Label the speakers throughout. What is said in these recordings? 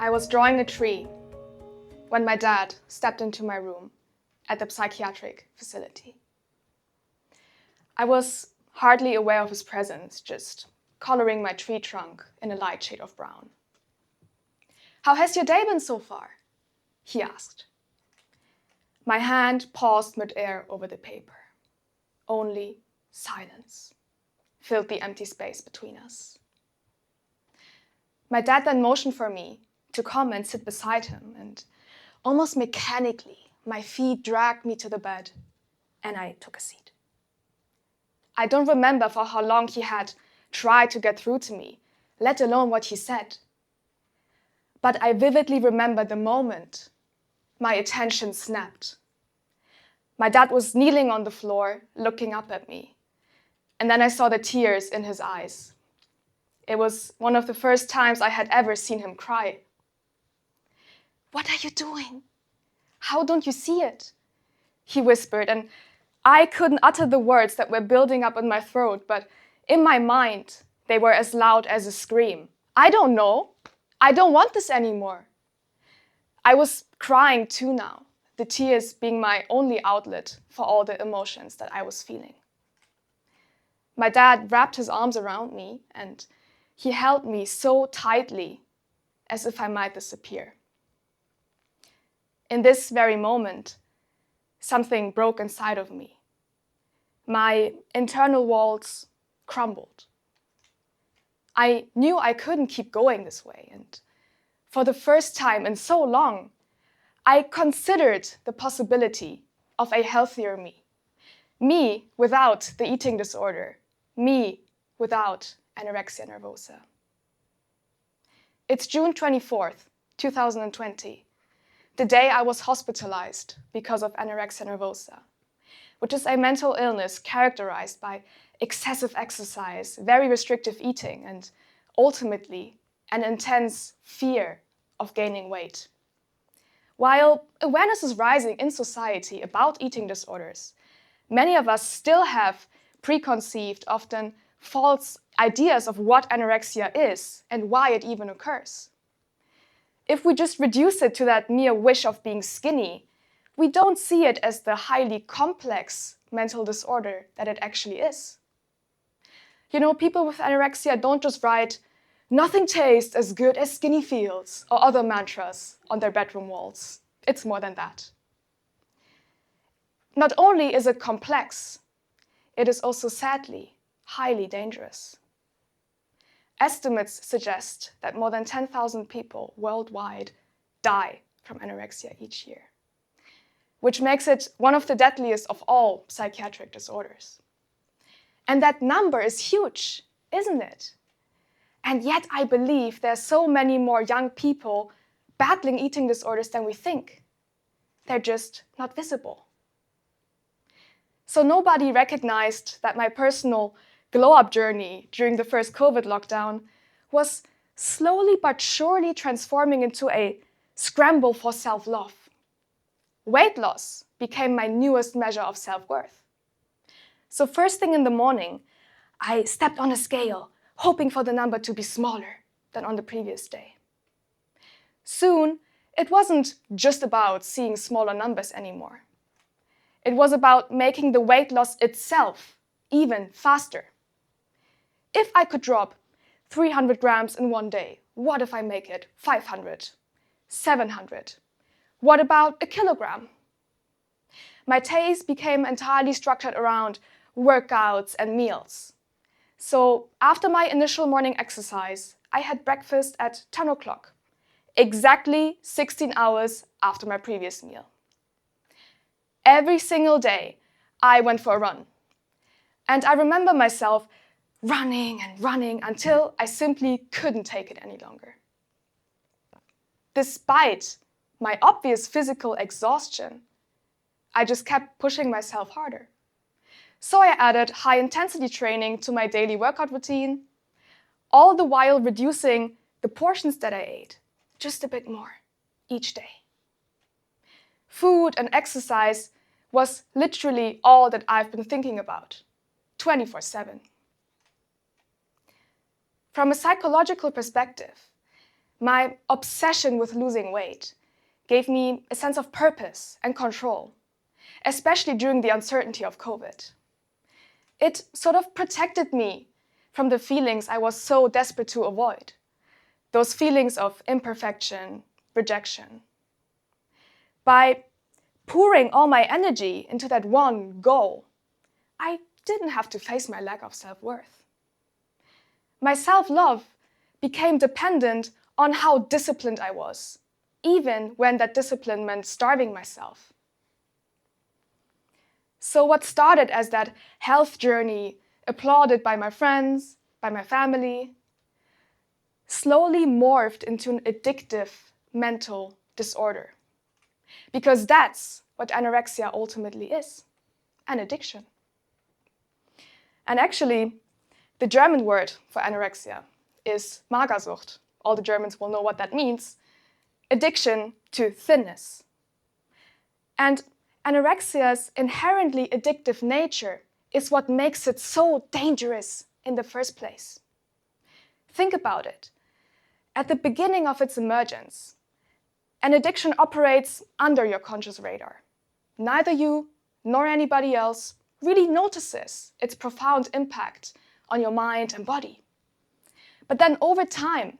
Speaker 1: I was drawing a tree when my dad stepped into my room at the psychiatric facility. I was hardly aware of his presence, just coloring my tree trunk in a light shade of brown. "How has your day been so far?" he asked. My hand paused mid-air over the paper. Only silence filled the empty space between us. My dad then motioned for me to come and sit beside him, and almost mechanically, my feet dragged me to the bed, and I took a seat. I don't remember for how long he had tried to get through to me, let alone what he said. But I vividly remember the moment my attention snapped. My dad was kneeling on the floor, looking up at me, and then I saw the tears in his eyes. It was one of the first times I had ever seen him cry. "What are you doing? How don't you see it?" he whispered, and I couldn't utter the words that were building up in my throat, but in my mind, they were as loud as a scream. "I don't know. I don't want this anymore." I was crying too now, the tears being my only outlet for all the emotions that I was feeling. My dad wrapped his arms around me, and he held me so tightly as if I might disappear. In this very moment, something broke inside of me. My internal walls crumbled. I knew I couldn't keep going this way, and for the first time in so long, I considered the possibility of a healthier me. Me without the eating disorder. Me without anorexia nervosa. It's June 24th, 2020, the day I was hospitalized because of anorexia nervosa, which is a mental illness characterized by excessive exercise, very restrictive eating, and ultimately an intense fear of gaining weight. While awareness is rising in society about eating disorders, many of us still have preconceived, often false ideas of what anorexia is and why it even occurs. If we just reduce it to that mere wish of being skinny, we don't see it as the highly complex mental disorder that it actually is. You know, people with anorexia don't just write, "Nothing tastes as good as skinny feels," or other mantras on their bedroom walls. It's more than that. Not only is it complex, it is also sadly highly dangerous. Estimates suggest that more than 10,000 people worldwide die from anorexia each year, which makes it one of the deadliest of all psychiatric disorders. And that number is huge, isn't it? And yet I believe there are so many more young people battling eating disorders than we think. They're just not visible. So nobody recognized that my personal glow-up journey during the first COVID lockdown was slowly but surely transforming into a scramble for self-love. Weight loss became my newest measure of self-worth. So first thing in the morning, I stepped on a scale, hoping for the number to be smaller than on the previous day. Soon, it wasn't just about seeing smaller numbers anymore. It was about making the weight loss itself even faster. If I could drop 300 grams in one day, what if I make it 500, 700? What about a kilogram? My days became entirely structured around workouts and meals. So after my initial morning exercise, I had breakfast at 10 o'clock, exactly 16 hours after my previous meal. Every single day, I went for a run. And I remember myself running and running until I simply couldn't take it any longer. Despite my obvious physical exhaustion, I just kept pushing myself harder. So I added high-intensity training to my daily workout routine, all the while reducing the portions that I ate just a bit more each day. Food and exercise was literally all that I've been thinking about, 24/7. From a psychological perspective, My obsession with losing weight gave me a sense of purpose and control, especially during the uncertainty of COVID. It sort of protected me from the feelings I was so desperate to avoid, those feelings of imperfection, rejection. By pouring all my energy into that one goal, I didn't have to face my lack of self-worth. My self-love became dependent on how disciplined I was, even when that discipline meant starving myself. So what started as that health journey, applauded by my friends, by my family, slowly morphed into an addictive mental disorder. Because that's what anorexia ultimately is, an addiction. And actually, the German word for anorexia is Magersucht. All the Germans will know what that means. Addiction to thinness. And anorexia's inherently addictive nature is what makes it so dangerous in the first place. Think about it. At the beginning of its emergence, an addiction operates under your conscious radar. Neither you nor anybody else really notices its profound impact on your mind and body. But then over time,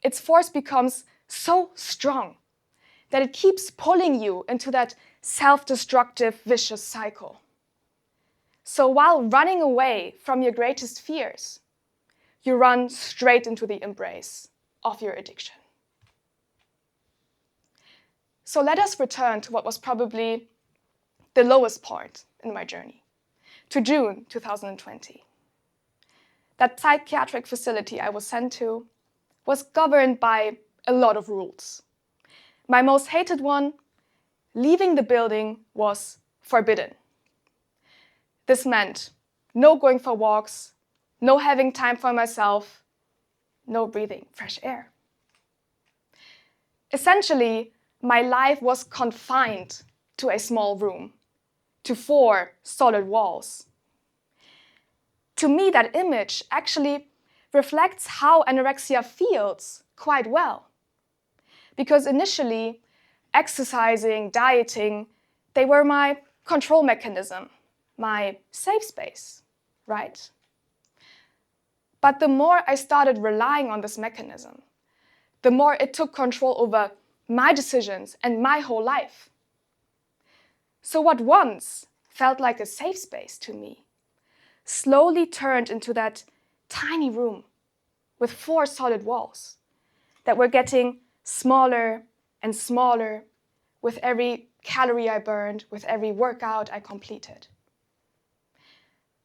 Speaker 1: its force becomes so strong that it keeps pulling you into that self-destructive, vicious cycle. So while running away from your greatest fears, you run straight into the embrace of your addiction. So let us return to what was probably the lowest point in my journey, to June 2020. That psychiatric facility I was sent to was governed by a lot of rules. My most hated one, leaving the building was forbidden. This meant no going for walks, no having time for myself, no breathing fresh air. Essentially, my life was confined to a small room, to 4 solid walls. To me, that image actually reflects how anorexia feels quite well. Because initially, exercising, dieting, they were my control mechanism, my safe space, right? But the more I started relying on this mechanism, the more it took control over my decisions and my whole life. So what once felt like a safe space to me slowly turned into that tiny room with 4 solid walls that were getting smaller and smaller with every calorie I burned, with every workout I completed.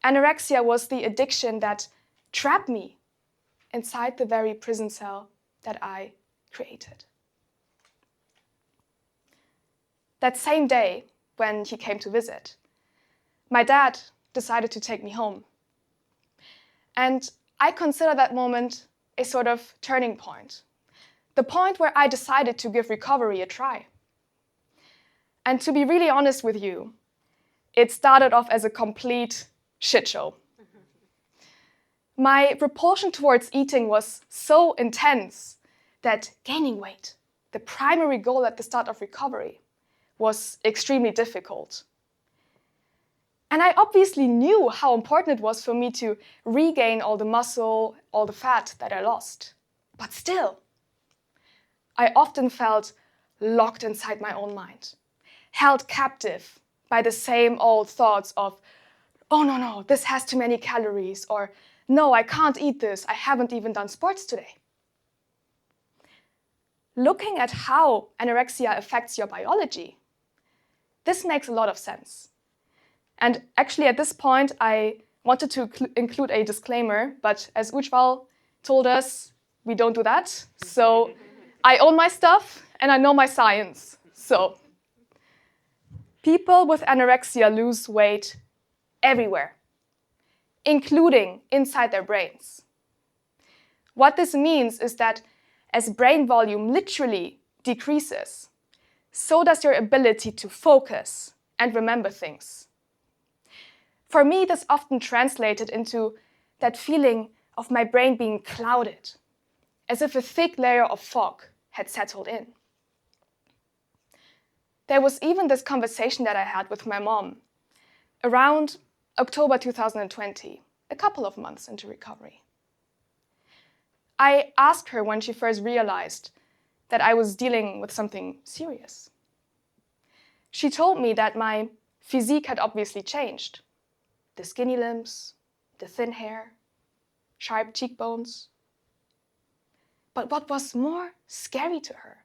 Speaker 1: Anorexia was the addiction that trapped me inside the very prison cell that I created. That same day, when he came to visit, my dad decided to take me home. And I consider that moment a sort of turning point. The point where I decided to give recovery a try. And to be really honest with you, it started off as a complete shit show. My repulsion towards eating was so intense that gaining weight, the primary goal at the start of recovery, was extremely difficult. And I obviously knew how important it was for me to regain all the muscle, all the fat that I lost. But still, I often felt locked inside my own mind, held captive by the same old thoughts of, oh no, this has too many calories, or no, I can't eat this, I haven't even done sports today. Looking at how anorexia affects your biology, this makes a lot of sense. And actually at this point, I wanted to include a disclaimer, but as Ujval told us, we don't do that. So I own my stuff and I know my science. So people with anorexia lose weight everywhere, including inside their brains. What this means is that as brain volume literally decreases, so does your ability to focus and remember things. For me, this often translated into that feeling of my brain being clouded, as if a thick layer of fog had settled in. There was even this conversation that I had with my mom around October 2020, a couple of months into recovery. I asked her when she first realized that I was dealing with something serious. She told me that my physique had obviously changed. The skinny limbs, the thin hair, sharp cheekbones. But what was more scary to her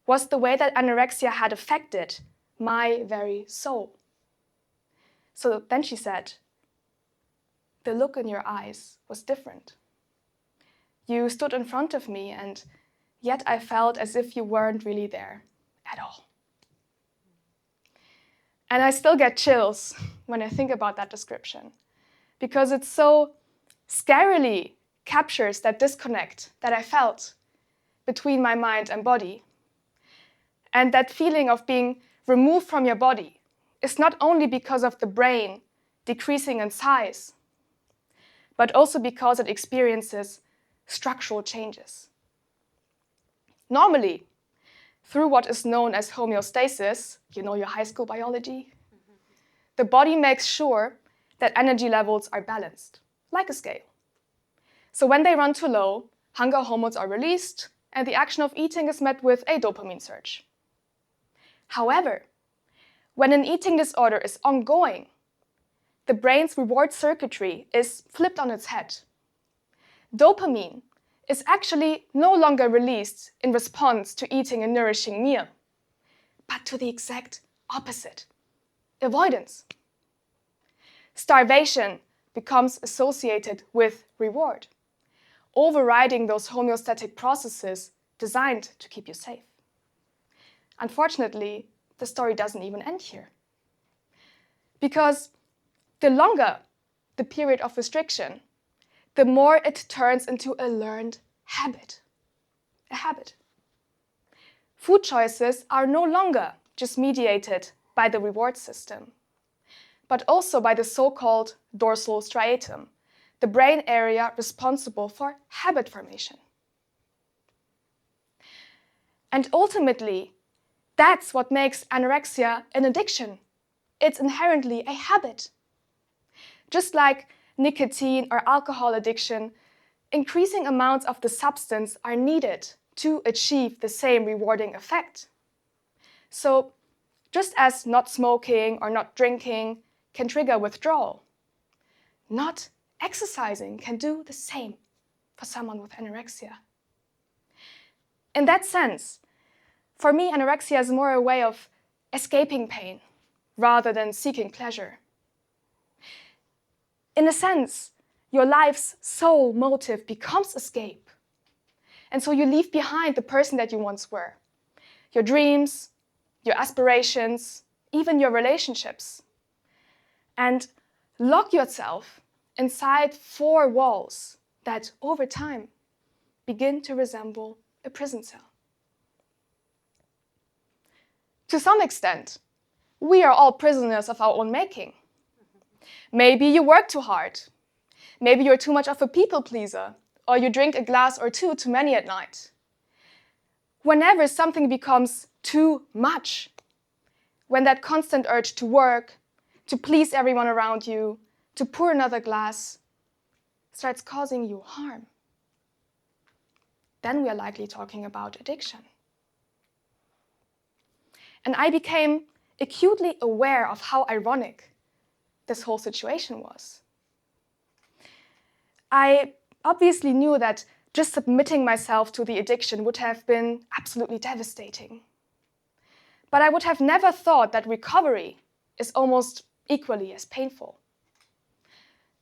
Speaker 1: was the way that anorexia had affected my very soul. So then she said, "The look in your eyes was different. You stood in front of me, and yet I felt as if you weren't really there at all." And I still get chills when I think about that description, because it so scarily captures that disconnect that I felt between my mind and body. And that feeling of being removed from your body is not only because of the brain decreasing in size, but also because it experiences structural changes. Normally, through what is known as homeostasis, you know your high school biology, the body makes sure that energy levels are balanced, like a scale. So when they run too low, hunger hormones are released, and the action of eating is met with a dopamine surge. However, when an eating disorder is ongoing, the brain's reward circuitry is flipped on its head. Dopamine is actually no longer released in response to eating a nourishing meal, but to the exact opposite: avoidance. Starvation becomes associated with reward, overriding those homeostatic processes designed to keep you safe. Unfortunately, the story doesn't even end here. Because the longer the period of restriction, the more it turns into a learned habit. A habit. Food choices are no longer just mediated by the reward system, but also by the so-called dorsal striatum, the brain area responsible for habit formation. And ultimately, that's what makes anorexia an addiction. It's inherently a habit. Just like nicotine or alcohol addiction, increasing amounts of the substance are needed to achieve the same rewarding effect. So, just as not smoking or not drinking can trigger withdrawal, not exercising can do the same for someone with anorexia. In that sense, for me, anorexia is more a way of escaping pain rather than seeking pleasure. In a sense, your life's sole motive becomes escape. And so you leave behind the person that you once were, your dreams, your aspirations, even your relationships, and lock yourself inside four walls that, over time, begin to resemble a prison cell. To some extent, we are all prisoners of our own making. Maybe you work too hard. Maybe you're too much of a people pleaser, or you drink a glass or two too many at night. Whenever something becomes too much, when that constant urge to work, to please everyone around you, to pour another glass, starts causing you harm, then we are likely talking about addiction. And I became acutely aware of how ironic this whole situation was. I obviously knew that just submitting myself to the addiction would have been absolutely devastating. But I would have never thought that recovery is almost equally as painful.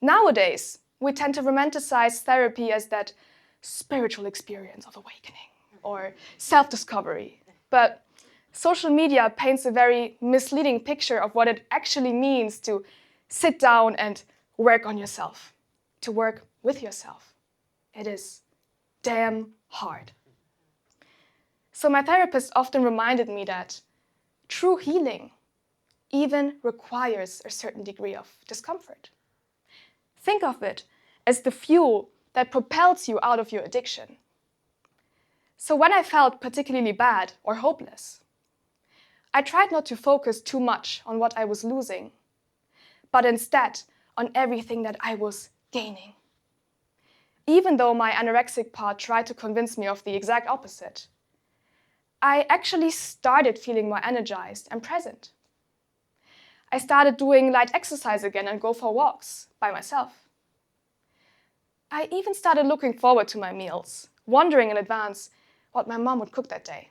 Speaker 1: Nowadays, we tend to romanticize therapy as that spiritual experience of awakening or self-discovery. But social media paints a very misleading picture of what it actually means to sit down and work on yourself, to work with yourself. It is damn hard. So my therapist often reminded me that true healing even requires a certain degree of discomfort. Think of it as the fuel that propels you out of your addiction. So when I felt particularly bad or hopeless, I tried not to focus too much on what I was losing, but instead on everything that I was gaining. Even though my anorexic part tried to convince me of the exact opposite, I actually started feeling more energized and present. I started doing light exercise again and go for walks by myself. I even started looking forward to my meals, wondering in advance what my mom would cook that day.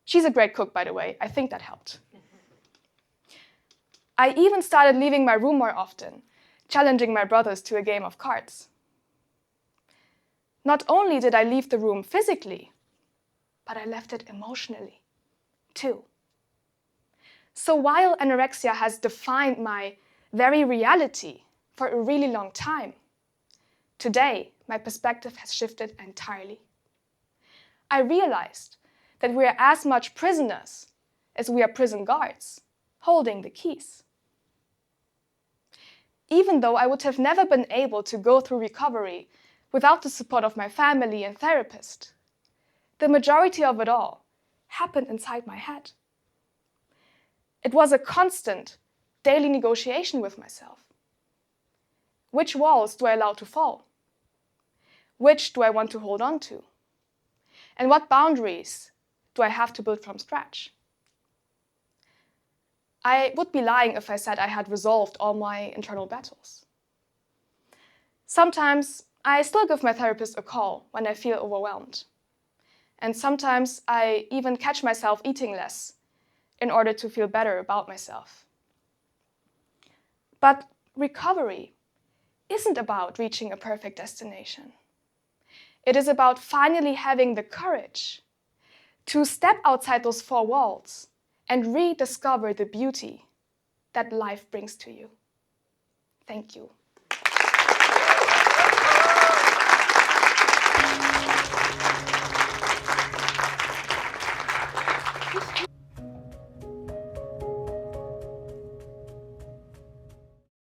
Speaker 1: She's a great cook, by the way. I think that helped. I even started leaving my room more often, challenging my brothers to a game of cards. Not only did I leave the room physically, but I left it emotionally, too. So while anorexia has defined my very reality for a really long time, today my perspective has shifted entirely. I realized that we are as much prisoners as we are prison guards, holding the keys. Even though I would have never been able to go through recovery without the support of my family and therapist, the majority of it all happened inside my head. It was a constant, daily negotiation with myself. Which walls do I allow to fall? Which do I want to hold on to? And what boundaries do I have to build from scratch? I would be lying if I said I had resolved all my internal battles. Sometimes I still give my therapist a call when I feel overwhelmed. And sometimes I even catch myself eating less in order to feel better about myself. But recovery isn't about reaching a perfect destination. It is about finally having the courage to step outside those four walls and rediscover the beauty that life brings to you. Thank you.